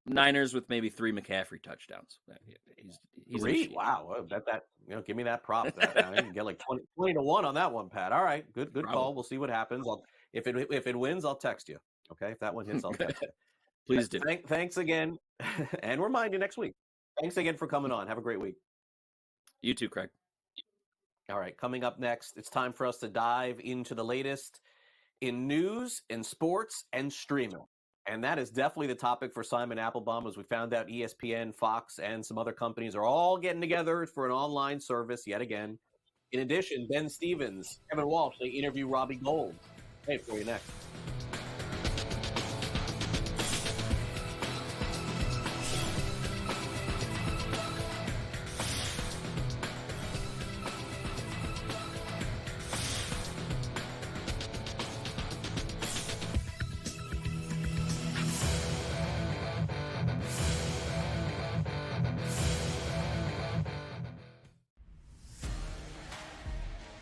Niners with maybe 3 McCaffrey touchdowns. He's 3? Wow. Give me that prop. You can get like 20 to 1 on that one, Pat. All right. Good call. We'll see what happens. If it wins, I'll text you. Okay. If that one hits, I'll text you. Please do. Thanks again. And remind you next week. Thanks again for coming on. Have a great week. You too, Craig. All right. Coming up next, it's time for us to dive into the latest in news and sports and streaming. And that is definitely the topic for Simon Applebaum, as we found out ESPN, Fox, and some other companies are all getting together for an online service yet again. In addition, Ben Stevens, Kevin Walsh, they interview Robbie Gould. Hey, for you next.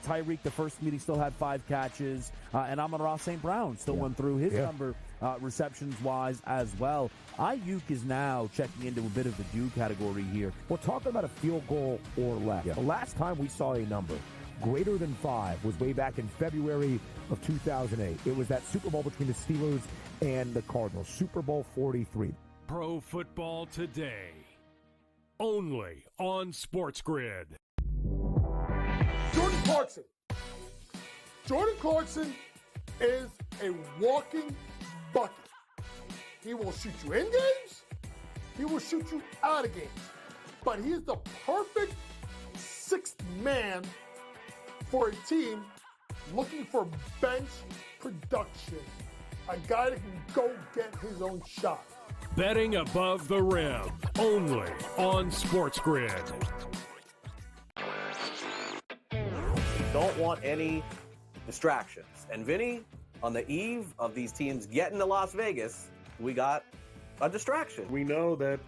Tyreek, the first meeting, still had 5 catches. And Amon-Ra St. Brown still went through his number receptions-wise as well. Ayuk is now checking into a bit of the do category here. We're talking about a field goal or less. The last time we saw a number greater than 5 was way back in February of 2008. It was that Super Bowl between the Steelers and the Cardinals, Super Bowl XLIII. Pro Football Today, only on SportsGrid. Jordan Clarkson is a walking bucket. He will shoot you in games. He will shoot you out of games. But he is the perfect 6th man for a team looking for bench production. A guy that can go get his own shot. Betting above the rim, only on SportsGrid. Don't want any distractions. And Vinny, on the eve of these teams getting to Las Vegas, we got a distraction. We know that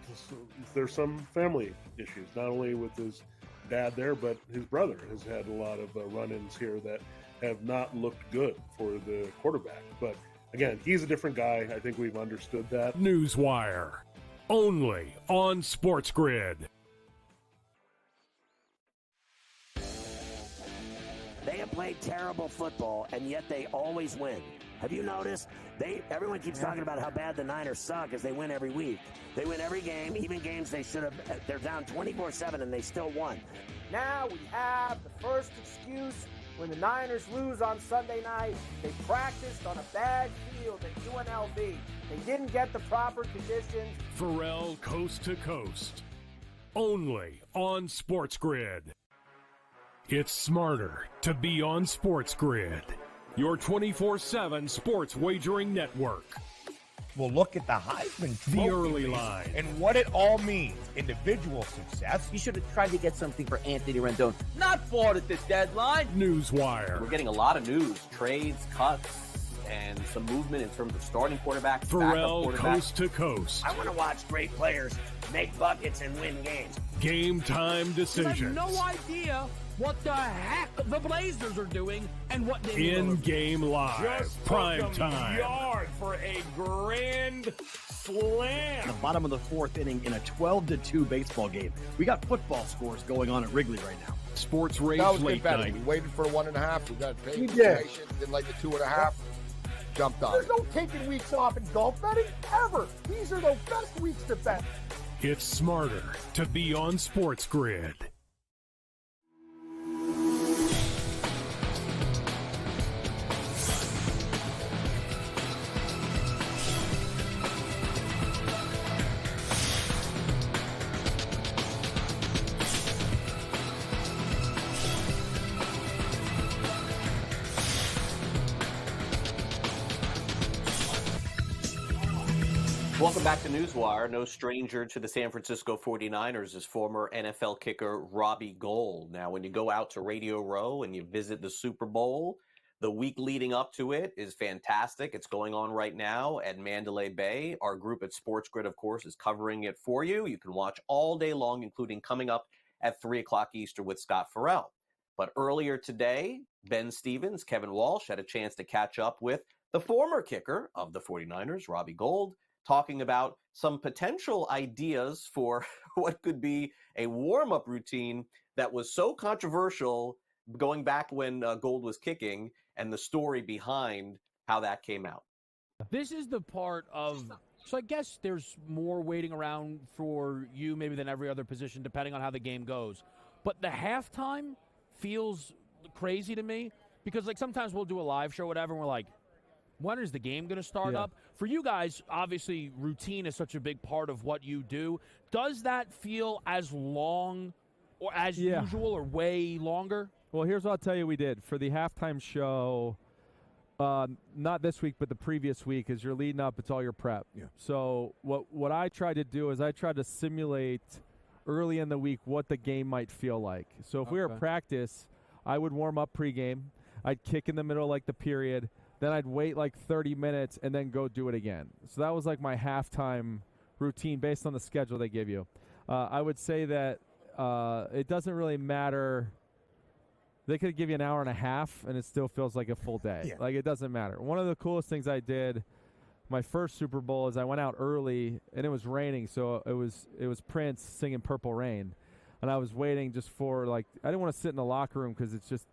there's some family issues, not only with his dad there, but his brother has had a lot of run-ins here that have not looked good for the quarterback. But again, he's a different guy. I think we've understood that. NewsWire, only on SportsGrid. They have played terrible football, and yet they always win. Have you noticed? Everyone keeps talking about how bad the Niners suck as they win every week. They win every game, even games they should have. They're down 24-7, and they still won. Now we have the first excuse. When the Niners lose on Sunday night, they practiced on a bad field at UNLV. They didn't get the proper conditions. Pharrell Coast to Coast, only on SportsGrid. It's smarter to be on SportsGrid, your 24/7 sports wagering network. We'll look at the Heisman Trophy The early line. and what it all means. Individual success. You should have tried to get something for Anthony Rendon. Not bought at the deadline. NewsWire. We're getting a lot of news, trades, cuts, and some movement in terms of starting quarterbacks, Pharrell backup quarterbacks. Coast to Coast. I want to watch great players make buckets and win games. Game time I have decisions. no idea what the heck the Blazers are doing and what they In-game live. Just Prime took 'em time. yard for a grand slam. The bottom of the 4th inning in a 12-2 baseball game. We got football scores going on at Wrigley right now. Sports Rage That was Late good betting. Night. We waited for 1.5. We got paid. We did. Didn't like the 2.5. Jumped on There's it. no taking weeks off in golf betting, ever. These are the best weeks to bet. It's smarter to be on SportsGrid. Welcome back to NewsWire. No stranger to the San Francisco 49ers is former NFL kicker Robbie Gould. Now, when you go out to Radio Row and you visit the Super Bowl, the week leading up to it is fantastic. It's going on right now at Mandalay Bay. Our group at SportsGrid, of course, is covering it for you. You can watch all day long, including coming up at 3 o'clock Eastern with Scott Farrell. But earlier today, Ben Stevens, Kevin Walsh had a chance to catch up with the former kicker of the 49ers, Robbie Gould, talking about some potential ideas for what could be a warm-up routine that was so controversial going back when Gould was kicking, and the story behind how that came out. This is the part of, so I guess there's more waiting around for you maybe than every other position, depending on how the game goes. But the halftime feels crazy to me because, like, sometimes we'll do a live show or whatever, and we're like, when is the game going to start up? For you guys, obviously, routine is such a big part of what you do. Does that feel as long or as usual or way longer? Well, here's what I'll tell you we did. For the halftime show, not this week, but the previous week, as you're leading up, it's all your prep. So what I tried to do is I tried to simulate early in the week what the game might feel like. So if we were at practice, I would warm up pregame. I'd kick in the middle like the period. Then I'd wait like 30 minutes and then go do it again. So that was like my halftime routine based on the schedule they give you. I would say that it doesn't really matter. They could give you an hour and a half and it still feels like a full day. Like, it doesn't matter. One of the coolest things I did my first Super Bowl is I went out early and it was raining. So it was Prince singing Purple Rain. And I was waiting just for, like, I didn't want to sit in the locker room because it's just,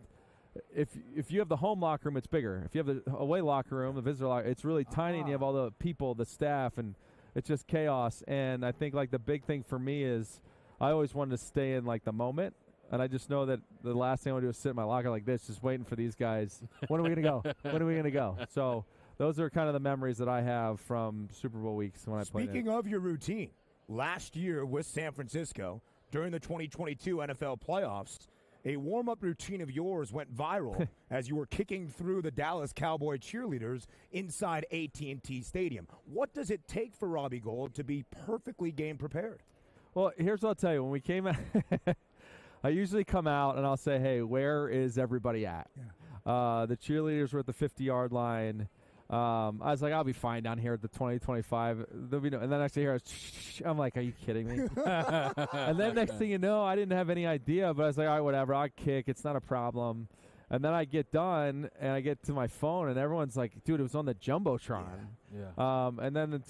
if you have the home locker room, it's bigger. If you have the away locker room, the visitor locker, it's really tiny, and you have all the people, the staff, and it's just chaos. And I think, like, the big thing for me is I always wanted to stay in, like, the moment. And I just know that the last thing I want to do is sit in my locker like this, just waiting for these guys. When are we going to go? When are we going to go? So those are kind of the memories that I have from Super Bowl weeks when I played. Speaking of your routine, last year with San Francisco, during the 2022 NFL playoffs, a warm-up routine of yours went viral as you were kicking through the Dallas Cowboy cheerleaders inside AT&T Stadium. What does it take for Robbie Gould to be perfectly game prepared? Well, here's what I'll tell you. When we came out, I usually come out and I'll say, hey, where is everybody at? The cheerleaders were at the 50-yard line. I was like, I'll be fine down here at the 20, 25. There'll be no, and then I hear, I'm like, are you kidding me? And then next thing you know, I didn't have any idea, but I was like, all right, whatever, I'll kick. It's not a problem. And then I get done, and I get to my phone, and everyone's like, dude, it was on the Jumbotron. And then,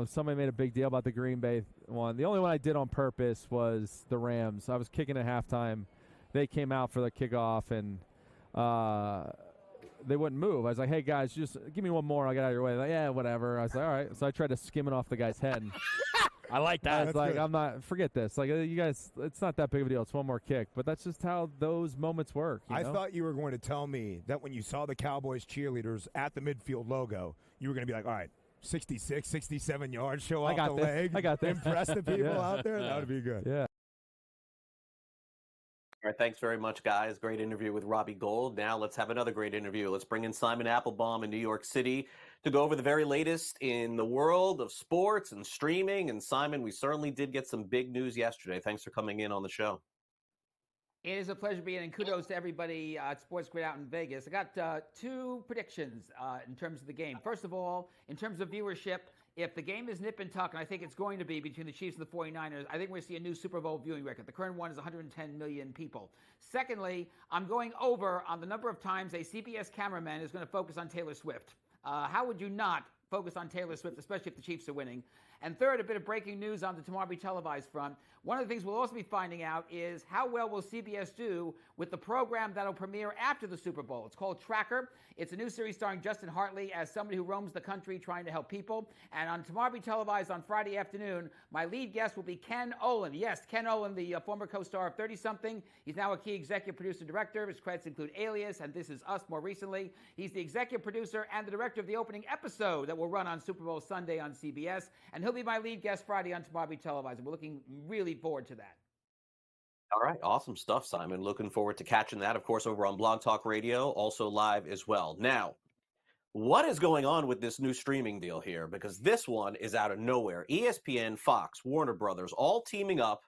somebody made a big deal about the Green Bay one. The only one I did on purpose was the Rams. I was kicking at halftime. They came out for the kickoff, and they wouldn't move. I was like, hey, guys, just give me one more. I'll get out of your way. Like, yeah, whatever. I was like, all right. So I tried to skim it off the guy's head. I like that. I was like, I'm not, forget this. Like, you guys, it's not that big of a deal. It's one more kick. But that's just how those moments work. I thought you were going to tell me that when you saw the Cowboys cheerleaders at the midfield logo, you were going to be like, all right, 66, 67 yards, show off the leg. I got this. Impress the people out there. That would be good. Yeah. All right, thanks very much, guys. Great interview with Robbie Gould. Now let's have another great interview. Let's bring in Simon Applebaum in New York City to go over the very latest in the world of sports and streaming. And Simon, we certainly did get some big news yesterday. Thanks for coming in on the show. It is a pleasure being in. Kudos to everybody at SportsGrid out in Vegas. I got two predictions in terms of the game. First of all, in terms of viewership, if the game is nip and tuck, and I think it's going to be between the Chiefs and the 49ers, I think we're going to see a new Super Bowl viewing record. The current one is 110 million people. Secondly, I'm going over on the number of times a CBS cameraman is going to focus on Taylor Swift. How would you not focus on Taylor Swift, especially if the Chiefs are winning? And third, a bit of breaking news on the tomorrow be televised front. One of the things we'll also be finding out is how well will CBS do with the program that'll premiere after the Super Bowl. It's called Tracker. It's a new series starring Justin Hartley as somebody who roams the country trying to help people. And on tomorrow be televised on Friday afternoon, my lead guest will be Ken Olin. Yes, Ken Olin, the former co-star of 30-something. He's now a key executive producer director. His credits include Alias and This Is Us more recently. He's the executive producer and the director of the opening episode that will run on Super Bowl Sunday on CBS. And he'll be my lead guest Friday on Tomorrow Be Televised. We're looking really forward to that. All right. Awesome stuff, Simon. Looking forward to catching that, of course, over on Blog Talk Radio, also live as well. Now, What is going on with this new streaming deal here? Because this one is out of nowhere. ESPN, Fox, Warner Brothers, all teaming up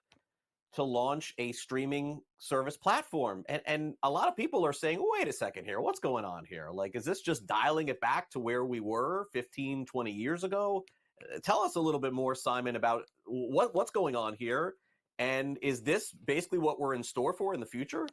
to launch a streaming service platform. And a lot of people are saying, wait a second here, what's going on here? Like, is this just dialing it back to where we were 15, 20 years ago? Tell us a little bit more, Simon, about what's going on here. And is this basically what we're in store for in the future?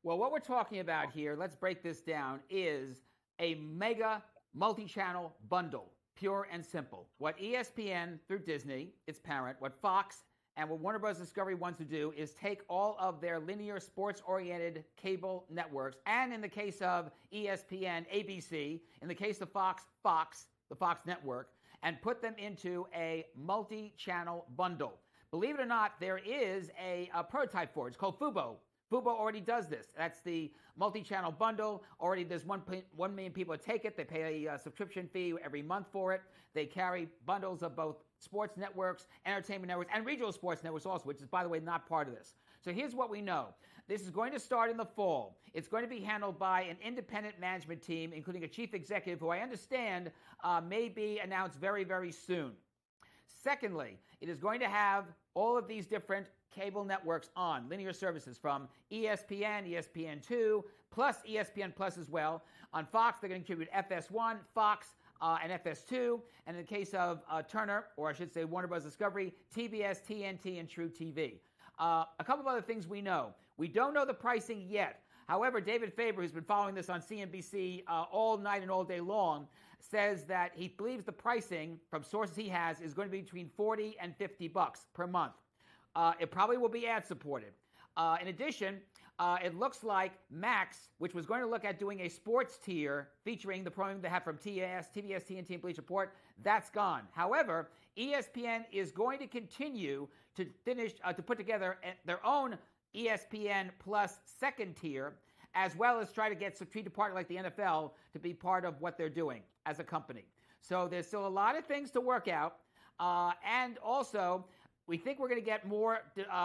Well, what we're talking about here, let's break this down, is a mega multi-channel bundle, pure and simple. What ESPN through Disney, its parent, what Fox and what Warner Bros. Discovery wants to do is take all of their linear sports-oriented cable networks, and in the case of ESPN, ABC, in the case of Fox, the Fox network, and put them into a multi-channel bundle. Believe it or not, there is a prototype for it. It's called Fubo. Fubo already does this. That's the multi-channel bundle. Already there's 1 million people that take it. They pay a subscription fee every month for it. They carry bundles of both sports networks, entertainment networks, and regional sports networks also, which is, by the way, not part of this. So here's what we know. This is going to start in the fall. It's going to be handled by an independent management team, including a chief executive who I understand may be announced very, very soon. Secondly, it is going to have all of these different cable networks on linear services from ESPN, ESPN2, plus ESPN Plus as well. On Fox, they're going to contribute FS1, Fox, and FS2. And in the case of Turner, or I should say Warner Bros. Discovery, TBS, TNT, and True TV. A couple of other things we know. We don't know the pricing yet. However, David Faber, who's been following this on CNBC all night and all day long, says that he believes the pricing from sources he has is going to be between $40 and $50 per month. It probably will be ad-supported. In addition, it looks like Max, which was going to look at doing a sports tier featuring the programming they have from TBS, TNT, and Bleacher Report, that's gone. However, ESPN is going to continue to put together their own ESPN Plus second tier, as well as try to get treat a partner like the NFL to be part of what they're doing as a company. So there's still a lot of things to work out. And also, we think we're going to get more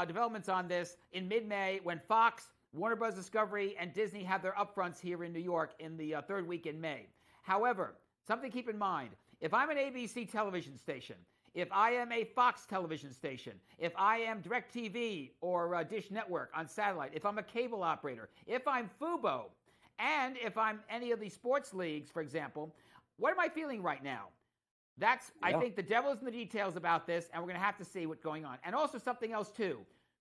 developments on this in mid-May when Fox, Warner Bros. Discovery, and Disney have their upfronts here in New York in the third week in May. However, something to keep in mind, if I'm an ABC television station, if I am a Fox television station, if I am DirecTV or Dish Network on satellite, if I'm a cable operator, if I'm Fubo, and if I'm any of the sports leagues, for example, what am I feeling right now? I think the devil's in the details about this, and we're going to have to see what's going on. And also something else, too.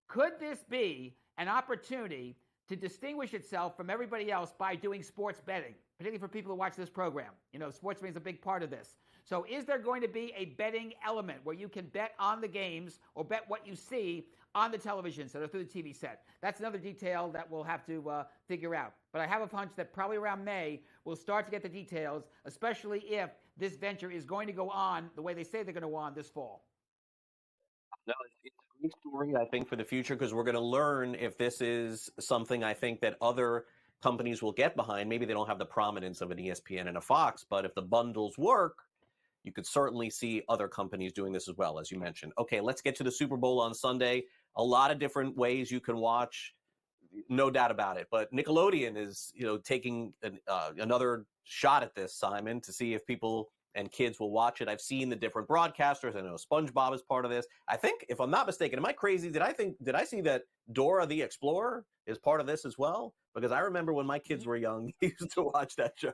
Could this be an opportunity to distinguish itself from everybody else by doing sports betting, particularly for people who watch this program? You know, sports betting is a big part of this. So is there going to be a betting element where you can bet on the games or bet what you see on the television set or through the TV set? That's another detail that we'll have to figure out. But I have a hunch that probably around May, we'll start to get the details, especially if this venture is going to go on the way they say they're going to go on this fall. No, it's a great story, I think, for the future, because we're going to learn if this is something I think that other companies will get behind. Maybe they don't have the prominence of an ESPN and a Fox, but if the bundles work, you could certainly see other companies doing this as well, as you mentioned. Okay, let's get to the Super Bowl on Sunday. A lot of different ways you can watch, no doubt about it. But Nickelodeon is, taking another shot at this, Simon, to see if people and kids will watch it. I've seen the different broadcasters. I know SpongeBob is part of this. I think, if I'm not mistaken, am I crazy? Did I see that Dora the Explorer is part of this as well? Because I remember when my kids were young, they used to watch that show.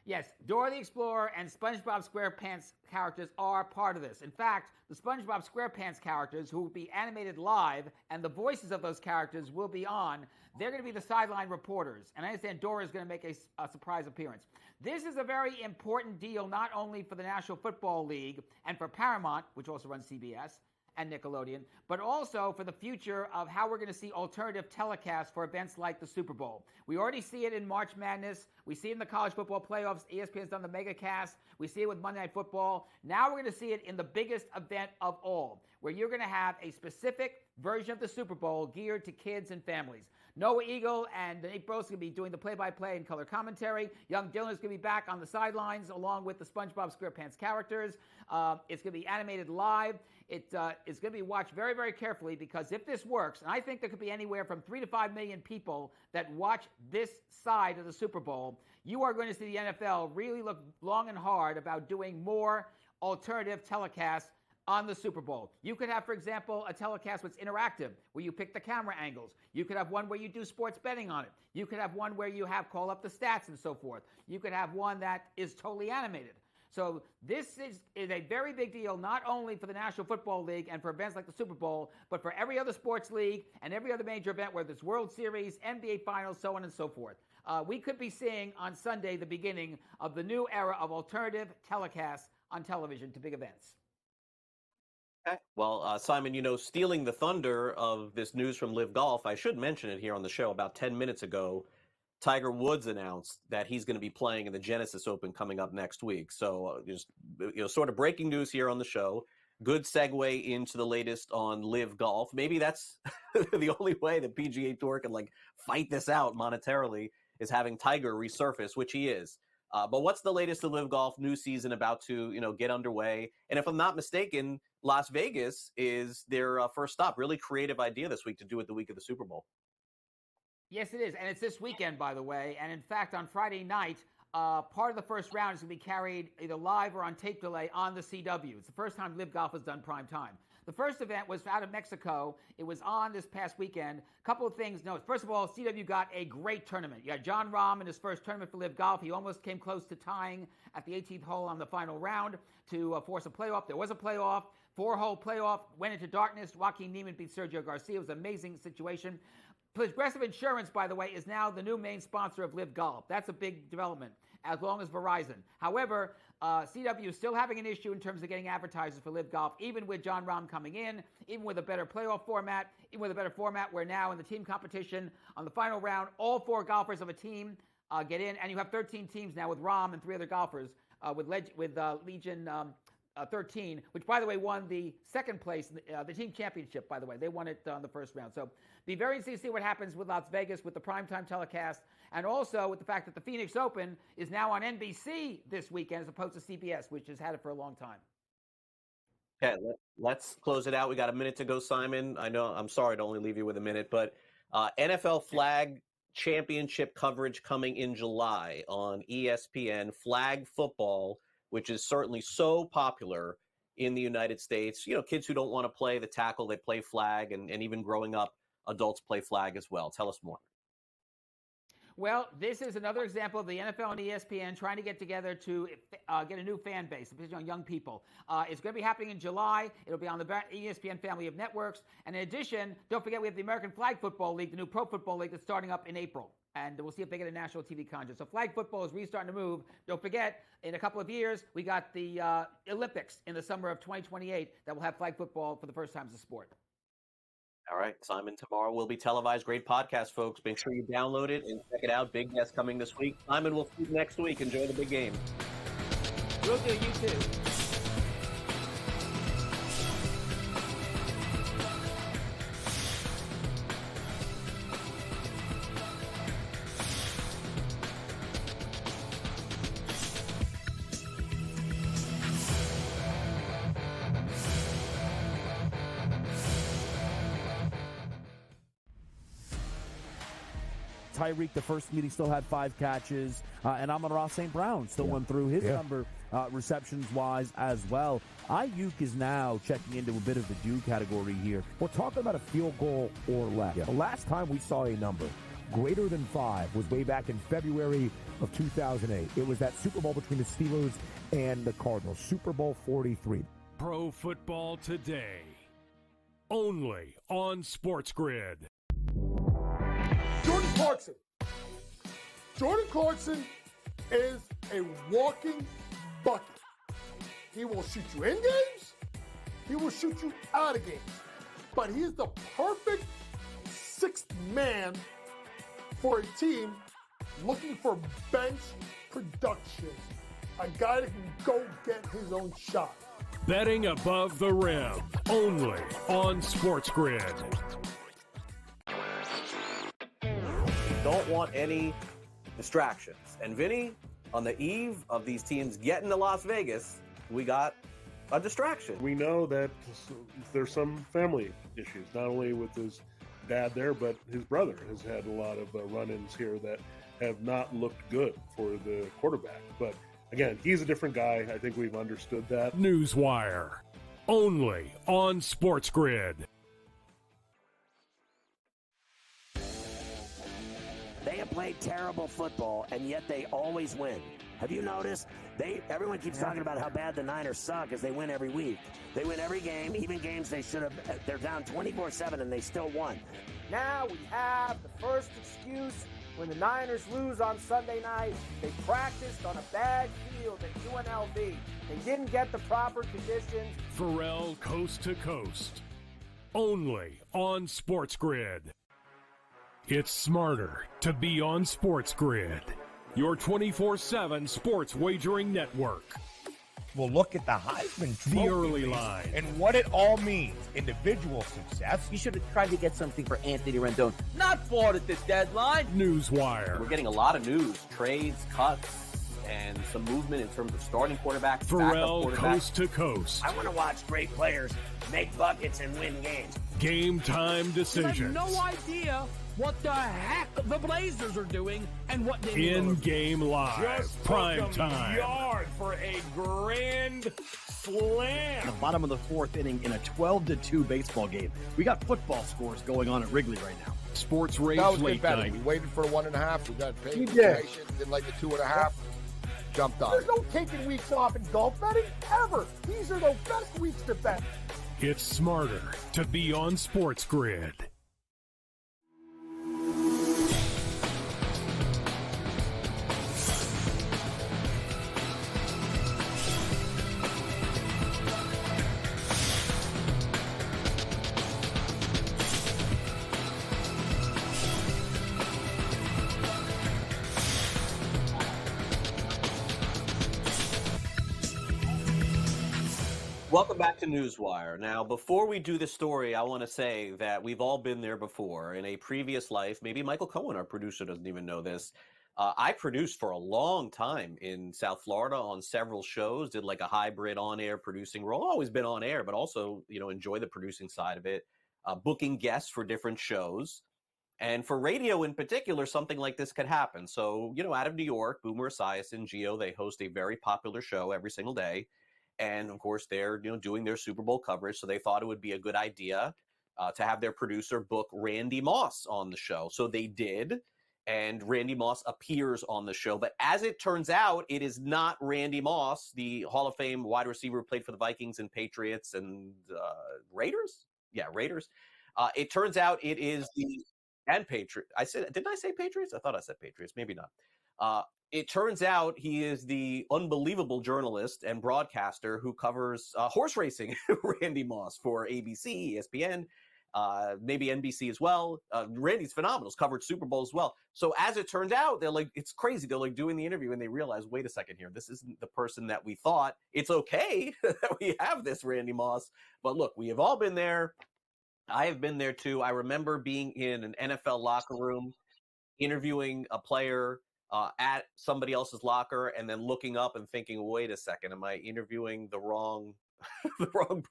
Yes, Dora the Explorer and SpongeBob SquarePants characters are part of this. In fact, the SpongeBob SquarePants characters, who will be animated live, and the voices of those characters will be on, they're going to be the sideline reporters. And I understand Dora is going to make a surprise appearance. This is a very important deal, not only for the National Football League and for Paramount, which also runs CBS, and Nickelodeon, but also for the future of how we're going to see alternative telecasts for events like the Super Bowl. We already see it in March Madness. We see it in the college football playoffs. ESPN's done the mega cast. We see it with Monday Night Football. Now we're going to see it in the biggest event of all, where you're going to have a specific version of the Super Bowl geared to kids and families. Noah Eagle and Nate Bros going to be doing the play-by-play and color commentary. Young Dylan is going to be back on the sidelines along with the SpongeBob SquarePants characters. It's going to be animated live. It's going to be watched very, very carefully because if this works, and I think there could be anywhere from 3 to 5 million people that watch this side of the Super Bowl, you are going to see the NFL really look long and hard about doing more alternative telecasts on the Super Bowl. You could have, for example, a telecast that's interactive, where you pick the camera angles. You could have one where you do sports betting on it. You could have one where you have call up the stats and so forth. You could have one that is totally animated. So this is a very big deal, not only for the National Football League and for events like the Super Bowl, but for every other sports league and every other major event, whether it's World Series, NBA Finals, so on and so forth. We could be seeing on Sunday the beginning of the new era of alternative telecasts on television to big events. Okay. Well, Simon, stealing the thunder of this news from Live Golf, I should mention it here on the show. About 10 minutes ago, Tiger Woods announced that he's going to be playing in the Genesis Open coming up next week. So just sort of breaking news here on the show. Good segue into the latest on Live Golf. Maybe that's the only way the PGA Tour can fight this out monetarily is having Tiger resurface, which he is. But what's the latest in Live Golf? New season about to get underway. And if I'm not mistaken, Las Vegas is their first stop. Really creative idea this week to do it the week of the Super Bowl. Yes, it is. And it's this weekend, by the way. And in fact, on Friday night, part of the first round is going to be carried either live or on tape delay on the CW. It's the first time Live Golf has done prime time. The first event was out of Mexico. It was on this past weekend. A couple of things. No, first of all, CW got a great tournament. You got John Rahm in his first tournament for Live Golf. He almost came close to tying at the 18th hole on the final round to force a playoff. There was a playoff. 4-hole playoff. Went into darkness. Joaquin Niemann beat Sergio Garcia. It was an amazing situation. Progressive Insurance, by the way, is now the new main sponsor of Live Golf. That's a big development, as long as Verizon. However, CW is still having an issue in terms of getting advertisers for Live Golf, even with John Rahm coming in, even with a better playoff format, even with a better format where now in the team competition on the final round, all 4 golfers of a team get in, and you have 13 teams now with Rahm and 3 other golfers with Legion 13, which, by the way, won the second place, the team championship, by the way. They won it on the first round. So be very interesting to see what happens with Las Vegas with the primetime telecast, and also with the fact that the Phoenix Open is now on NBC this weekend as opposed to CBS, which has had it for a long time. Okay, let's close it out. We got a minute to go, Simon. I know I'm sorry to only leave you with a minute, but NFL flag championship coverage coming in July on ESPN, flag football, which is certainly so popular in the United States. Kids who don't want to play the tackle, they play flag, and even growing up, adults play flag as well. Tell us more. Well, this is another example of the NFL and ESPN trying to get together to get a new fan base, especially on young people. It's going to be happening in July. It'll be on the ESPN family of networks. And in addition, don't forget we have the American Flag Football League, the new Pro Football League that's starting up in April. And we'll see if they get a national TV contract. So flag football is really starting to move. Don't forget, in a couple of years, we got the Olympics in the summer of 2028 that will have flag football for the first time as a sport. All right, Simon, tomorrow will be televised. Great podcast, folks. Make sure you download it and check it out. Big guest coming this week. Simon, we'll see you next week. Enjoy the big game. Will do. You too. Tyreek, the first meeting, still had 5 catches. And Amon-Ra St. Brown still went through his number receptions-wise as well. Ayuk is now checking into a bit of the do category here. We're talking about a field goal or less. The last time we saw a number greater than 5 was way back in February of 2008. It was that Super Bowl between the Steelers and the Cardinals, Super Bowl XLIII. Pro Football Today, only on SportsGrid. Jordan Clarkson. Jordan Clarkson is a walking bucket. He will shoot you in games. He will shoot you out of games. But he is the perfect 6th man for a team looking for bench production. A guy that can go get his own shot. Betting above the rim, only on SportsGrid. Don't want any distractions. And Vinny, on the eve of these teams getting to Las Vegas, we got a distraction. We know that there's some family issues, not only with his dad there, but his brother has had a lot of run-ins here that have not looked good for the quarterback. But again, he's a different guy. I think we've understood that. NewsWire, only on SportsGrid. They have played terrible football, and yet they always win. Have you noticed? Everyone keeps talking about how bad the Niners suck as they win every week. They win every game, even games they should have. They're down 24-7, and they still won. Now we have the first excuse. When the Niners lose on Sunday night, they practiced on a bad field at UNLV. They didn't get the proper conditions. Pharrell Coast to Coast, only on SportsGrid. It's smarter to be on SportsGrid, your 24/7 sports wagering network. We'll look at the Heisman The Trophy early race line. and what it all means. Individual success. You should have tried to get something for Anthony Rendon. Not bought at the deadline. NewsWire. We're getting a lot of news, trades, cuts, and some movement in terms of starting quarterbacks, Pharrell backup quarterbacks. Coast to Coast. I want to watch great players make buckets and win games. Game time You have decisions. no idea what the heck the Blazers are doing and what they In-game live. Just Prime took 'em time. yard for a grand slam. The bottom of the fourth inning in a 12-2 baseball game. We got football scores going on at Wrigley right now. Sports Rage That was Late good betting. Night. We waited for 1.5. We got paid We information. Did like the 2.5. Jumped on There's it. no taking weeks off in golf betting ever. These are the best weeks to bet. It's smarter to be on SportsGrid. Welcome back to NewsWire. Now, before we do the story, I want to say that we've all been there before. In a previous life, maybe Michael Cohen, our producer, doesn't even know this. I produced for a long time in South Florida on several shows, did like a hybrid on-air producing role. Always been on air, but also, enjoy the producing side of it, booking guests for different shows. And for radio in particular, something like this could happen. So, out of New York, Boomer Esiason, Gio, they host a very popular show every single day. And of course, they're doing their Super Bowl coverage, so they thought it would be a good idea to have their producer book Randy Moss on the show. So they did, and Randy Moss appears on the show. But as it turns out, it is not Randy Moss, the Hall of Fame wide receiver who played for the Vikings and Patriots and Raiders. Yeah, Raiders. It turns out it is and Patriots. Didn't I say Patriots? I thought I said Patriots. Maybe not. It turns out he is the unbelievable journalist and broadcaster who covers horse racing, Randy Moss, for ABC, ESPN, maybe NBC as well. Randy's phenomenal. He's covered Super Bowl as well. So as it turned out, they're like, it's crazy. They're like doing the interview and they realize, wait a second here. This isn't the person that we thought. It's okay that we have this Randy Moss. But look, we have all been there. I have been there too. I remember being in an NFL locker room, interviewing a player at somebody else's locker, and then looking up and thinking, wait a second, am I interviewing the wrong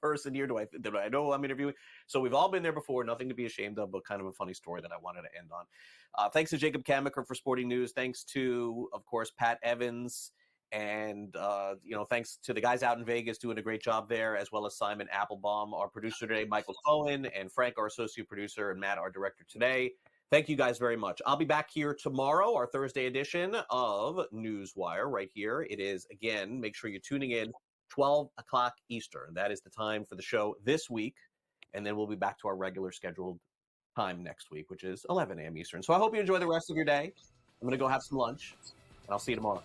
person here? Do I know who I'm interviewing? So we've all been there before, nothing to be ashamed of, but kind of a funny story that I wanted to end on. Thanks to Jacob Camenker for Sporting News. Thanks to, of course, Pat Evans. And, thanks to the guys out in Vegas doing a great job there, as well as Simon Applebaum, our producer today, Michael Cohen, and Frank, our associate producer, and Matt, our director today. Thank you guys very much. I'll be back here tomorrow, our Thursday edition of NewsWire right here. It is, again, make sure you're tuning in, 12 o'clock Eastern. That is the time for the show this week. And then we'll be back to our regular scheduled time next week, which is 11 a.m. Eastern. So I hope you enjoy the rest of your day. I'm going to go have some lunch, and I'll see you tomorrow.